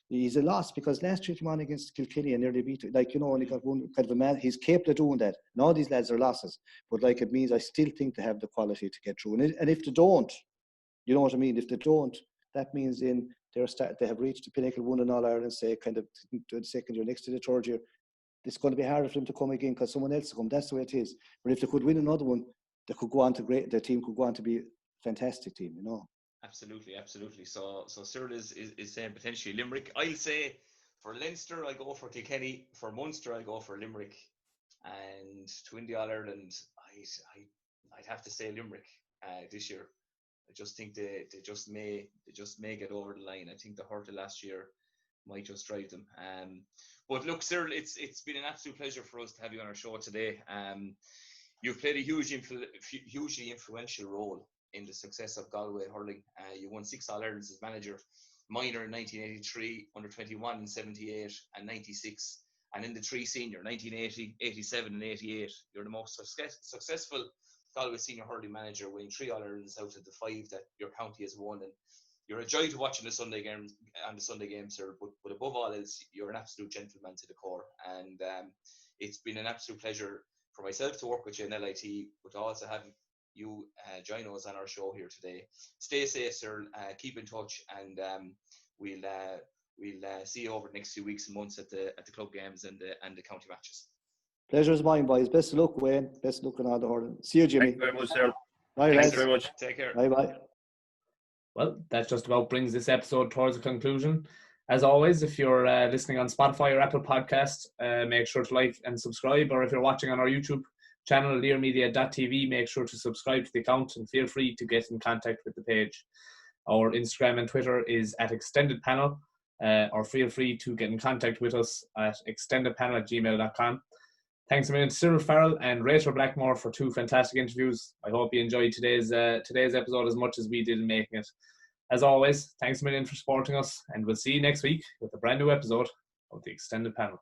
he's a loss because last year he came on against Kilkenny and nearly beat it. Like, you know, and he got one kind of a man. He's capable of doing that. And all these lads are losses, but like, it means I still think they have the quality to get through. And if they don't, you know what I mean? If they don't, that means in they have reached the pinnacle, won an All-Ireland, say, kind of the second year, next to the third year. It's going to be harder for them to come again because someone else will come. That's the way it is. But if they could win another one, they could go on to their team could go on to be a fantastic team, you know. Absolutely, absolutely. So Cyril is saying potentially Limerick. I'll say for Leinster, I go for Kilkenny. For Munster, I go for Limerick. And to win the All-Ireland, I'd have to say Limerick this year. I just think they just may get over the line. I think the hurt of last year might just drive them. But look, Cyril, it's been an absolute pleasure for us to have you on our show today. You've played a hugely influential role in the success of Galway hurling. You won 6 All-Irelands as manager, minor in 1983, under 21 in 78 and 96, and in the 3 senior, 1980, 87 and 88. You're the most successful Galway senior hurling manager, winning 3 All-Irelands out of the 5 that your county has won. And you're a joy to watch on the Sunday game, sir. But above all else, you're an absolute gentleman to the core. And it's been an absolute pleasure for myself to work with you in LIT, but to also have you join us on our show here today. Stay safe, sir. Keep in touch, and we'll see you over the next few weeks and months at the club games and the county matches. Pleasure is mine, boys. Best of luck, Wayne. Best of luck on all the hurling. See you, Jimmy. Thank you very much, sir. Bye, Thanks lads. very much. Take care. Bye. Well, that just about brings this episode towards a conclusion. As always, if you're listening on Spotify or Apple Podcasts, make sure to like and subscribe. Or if you're watching on our YouTube channel, learmedia.tv, make sure to subscribe to the account and feel free to get in contact with the page. Our Instagram and Twitter is at Extended Panel, or feel free to get in contact with us at extendedpanel@gmail.com. Thanks a million to Cyril Farrel and Rachel Blackmore for 2 fantastic interviews. I hope you enjoyed today's episode as much as we did in making it. As always, thanks a million for supporting us, and we'll see you next week with a brand new episode of the Extended Panel.